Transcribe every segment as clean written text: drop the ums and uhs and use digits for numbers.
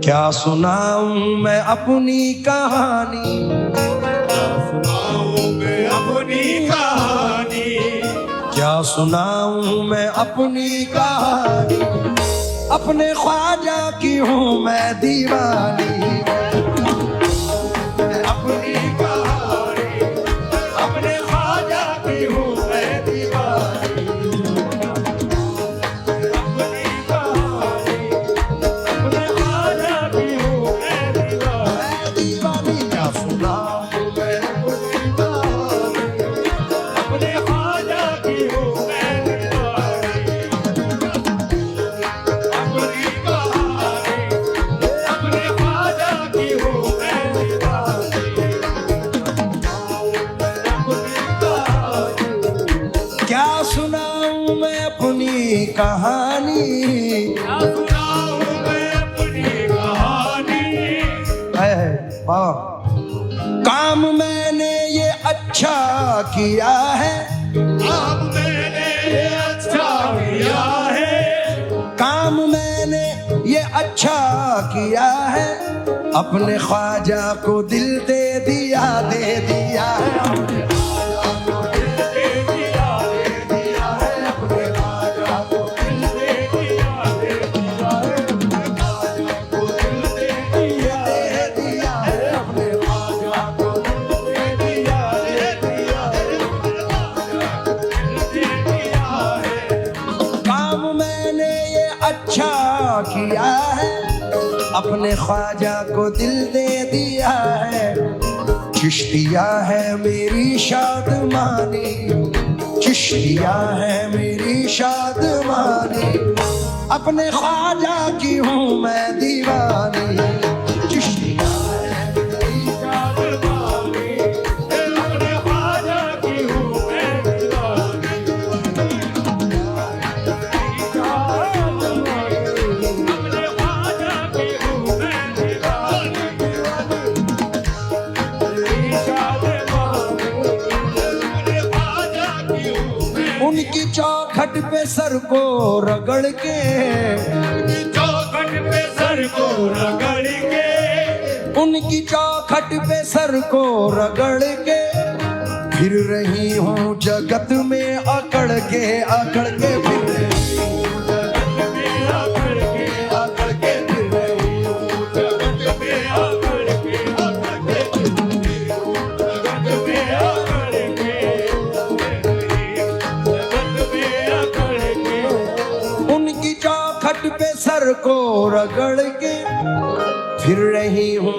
क्या सुनाऊं मैं अपनी कहानी, क्या सुनाऊं मैं अपनी कहानी, क्या सुनाऊं मैं अपनी कहानी। अपने ख्वाजा की हूँ मैं दीवानी, अपनी कहानी, अपने ख्वाजा की हूँ मैं दीवानी, अपनी कहानी, अपने ख्वाजा की हूँ मैं दीवानी। क्या सुनाऊं मैं अपनी कहानी, अपने ख्वाजा की हूँ मैं दीवानी, अपनी कहानी, अपने ख्वाजा की हूँ मैं दीवानी, अपनी कहानी। क्या सुनाऊं मैं अपनी कहानी। क्या सुनाऊं मैं अपनी कहानी, है बाबा, काम मैंने ये अच्छा किया है, अब मैंने ये अच्छा किया है, काम मैंने ये अच्छा किया है। अपने ख्वाजा को दिल दे दिया, दे दिया है। दे दिया है, अपने ख्वाजा को दिल दे दिया, दे दिया है, अपने ख्वाजा को दिल दे दिया, दे दिया है अपने ख्वाजा को दिल दे दिया, दे दिया है, अपने ख्वाजा को दिल दे दिया है। काम मैंने ये अच्छा किया है, अपने ख्वाजा को दिल दे दिया है। चिश्तिया है मेरी शादमानी, चिश्तिया है मेरी शादमानी। अपने ख्वाजा की हूँ मैं दीवानी, चिश्तिया है मेरी शादमानी, अपने ख्वाजा की हूँ मैं दीवानी, अपने ख्वाजा की हूँ मैं दीवानी, शादमानी, अपने ख्वाजा की हूँ मैं उनकी चौखट पे सर को रगड़ के, चौखट पे सर को रगड़ के, उनकी चौखट पे सर को रगड़ के फिर रही हूँ जगत में अकड़ के, अकड़ के फिर रही हूँ जगत में अकड़ के, अकड़ के फिर रही हूँ, जगत में अकड़ के, अकड़ के फिर रही हूँ, जगत में अकड़ के, जगत में अकड़ के। उनकी चौखट पे सर को रगड़ के फिर रही हूँ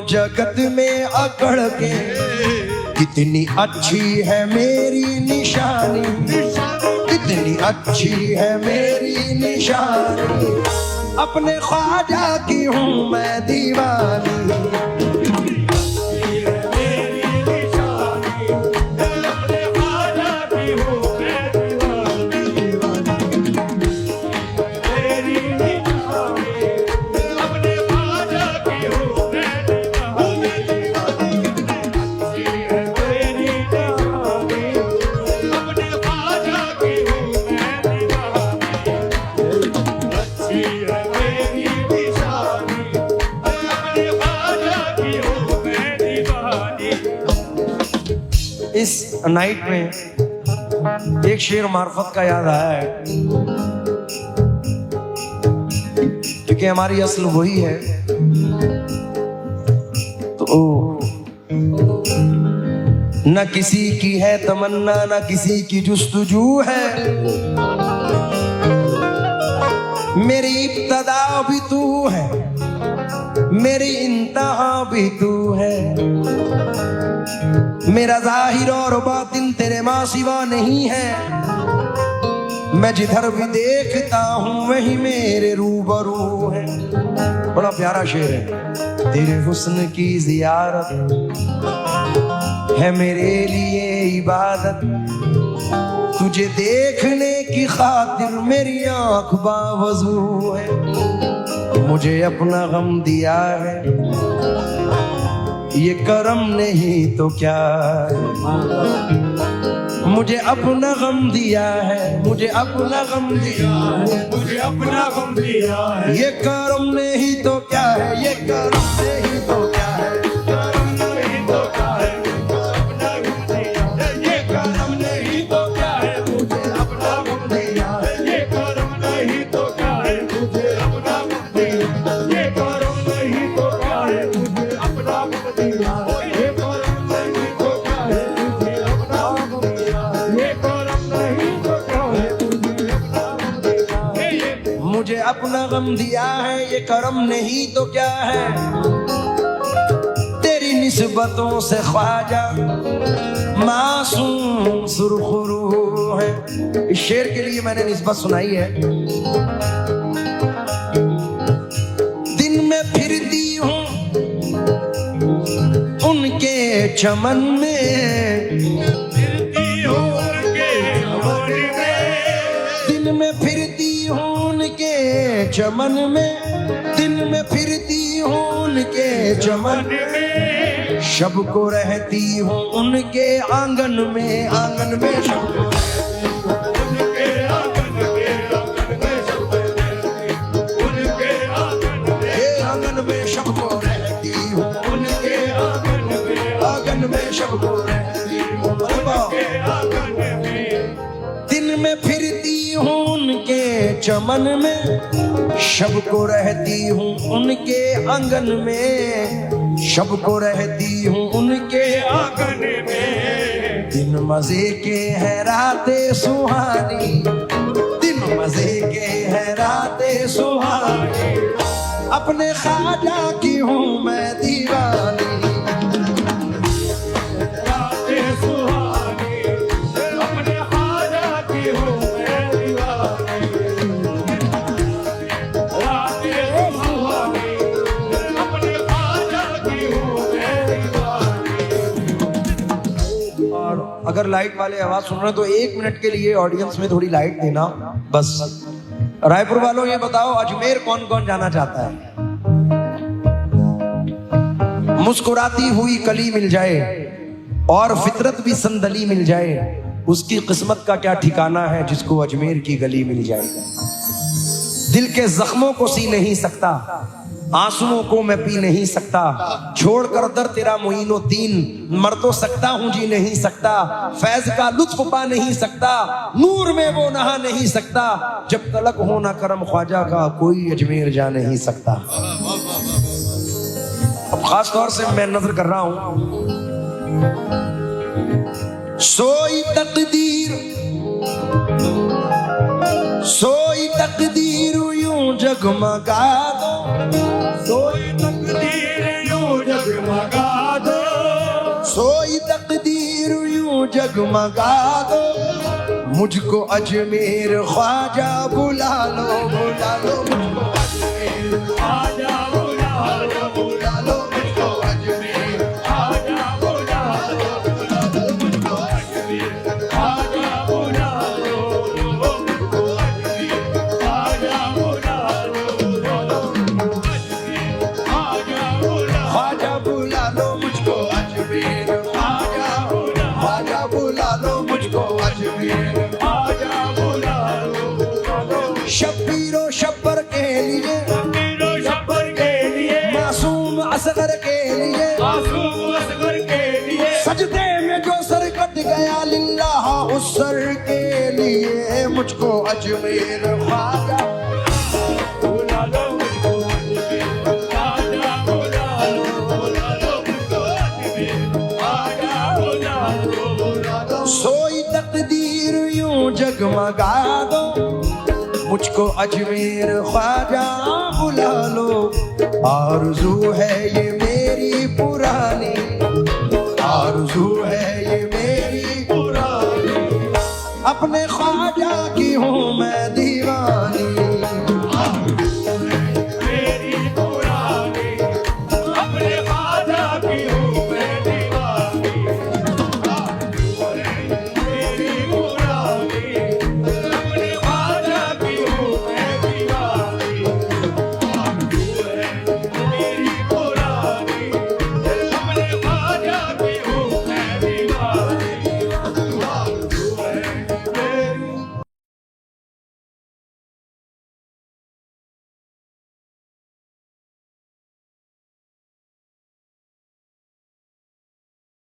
जगत में अकड़ के। कितनी अच्छी है मेरी निशानी, कितनी अच्छी है मेरी निशानी। अपने ख्वाजा की हूँ मैं दीवानी, मेरी निशानी, अपने ख्वाजा की हूँ मैं दीवानी, मेरी निशानी, अपने ख्वाजा की हूँ मैं दीवानी, अच्छी है मेरी निशानी, अपने ख्वाजा की हूँ मैं दीवानी, अच्छी है मेरी निशानी, अपने ख्वाजा की हूँ मैं दीवानी। इस नाइट में एक शेर मार्फत का याद आया है, क्योंकि हमारी असल वही है। तो न किसी की है तमन्ना, न किसी की जुस्तजू है। मेरी इब्तदा भी तू है, मेरी इंतहा भी तू है। मेरा जाहिर और बातिन तेरे माँ सिवा नहीं है। मैं जिधर भी देखता हूँ वही मेरे रूबरू है। बड़ा प्यारा शेर है। तेरे हुस्न की जियारत है मेरे लिए इबादत, तुझे देखने की खातिर मेरी आँख बावजू है। मुझे अपना गम दिया है, ये करम नहीं तो क्या है। मुझे अपना गम दिया है, मुझे अपना गम दिया है, मुझे अपना गम दिया है। ये करम नहीं तो क्या है, ये करम नहीं तो क्या है, करम नहीं तो क्या है, अपना गम दिया है। ये करम नहीं तो क्या है, मुझे अपना गम दिया है। ये करम नहीं तो क्या है, मुझे अपना गम दिया है। ये करम नहीं तो क्या है, मुझे अपना गम दिया है। ये करम नहीं तो क्या है, मुझे अपना गम दिया है। ये करम नहीं तो क्या है, मुझे अपना गम दिया है। मुझे अपना गम दिया है, ये करम नहीं तो क्या है। तेरी निस्बतों से ख्वाजा मासूम सुरखरू है। इस शेर के लिए मैंने निस्बत सुनाई है। दिन में फिरती हूँ उनके चमन में, फिरती हूँ उनके चमन में। दिन में फिरती हूँ उनके चमन में, दिन में फिरती हूँ उनके चमन में शब को रहती हूँ उनके आंगन में, आंगन में शब को उनके आंगन में सब रहती। उनके आंगन में ये आंगन में शब को रहती हूँ, उनके आंगन में आंगन में शब को रहती हूँ। अरे वाह। उनके आंगन में दिन में फिरती हूँ उनके चमन में, शब को रहती हूँ उनके आंगन में, शब को रहती हूँ उनके आंगन में। दिन मजे के है रातें सुहानी, दिन मजे के है रातें सुहानी, अपने ख्वाजा की हूँ मैं दीवानी। रातें सुहानी, अपने ख्वाजा की हूँ मैं दीवानी। रातें सुहानी, अपने ख्वाजा की हूँ मैं दीवानी। और अगर लाइट वाले आवाज सुन रहे हैं तो 1 मिनट के लिए ऑडियंस में थोड़ी लाइट देना बस। रायपुर वालों ये बताओ अजमेर कौन कौन जाना चाहता है? मुस्कुराती हुई कली मिल जाए और फितरत भी संदली मिल जाए, उसकी किस्मत का क्या ठिकाना है जिसको अजमेर की गली मिल जाए। दिल के जख्मों को सी नहीं सकता, आंसुओं को मैं पी नहीं सकता, छोड़कर दर तेरा मोइनो दीन, मर तो सकता हूं जी नहीं सकता, फैज का लुत्फ पा नहीं सकता, नूर में वो नहा नहीं सकता, जब तलक हो ना करम ख्वाजा का कोई अजमेर जा नहीं सकता। अब खास तौर से मैं नजर कर रहा हूं, सोई तकदीर, सोई तकदीर यूं जगमगा दो, सोई तकदीर यूं जगमगा दो। सोई तकदीर यूं जगमगा दो, मुझको अजमेर ख्वाजा बुला लो, बुला लो मुझको अजमेर, आजा बुला लो, बुला लो मुझको अजमेर, आजा बुला लो, बुला लो मुझको अजमेर। आजा बुला लो, मुझको अजमेर। आजा बुला लो, आजा बुला ख्वाजा बुला लो मुझको अजमेर, आजा बुला ख्वाजा बुला लो मुझको अजमेर। आजा बुला लो। शब्बीरो शब्बर के लिए, मीरो शब्बर के लिए, मासूम असगर के लिए, मासूम असगर के लिए, सजदे में जो सर कट गया लिल्लाह उस सर के लिए, मुझको अजमेर ख्वाजा बुला लो मुझको अजमेर। आजा बुला लो मुझको अजमेर। आजा बुला लो। सोई तकदीर यूं जगमगा दो, मुझको अजमेर ख्वाजा बुला लो, आरज़ू है ये मेरी पुरानी,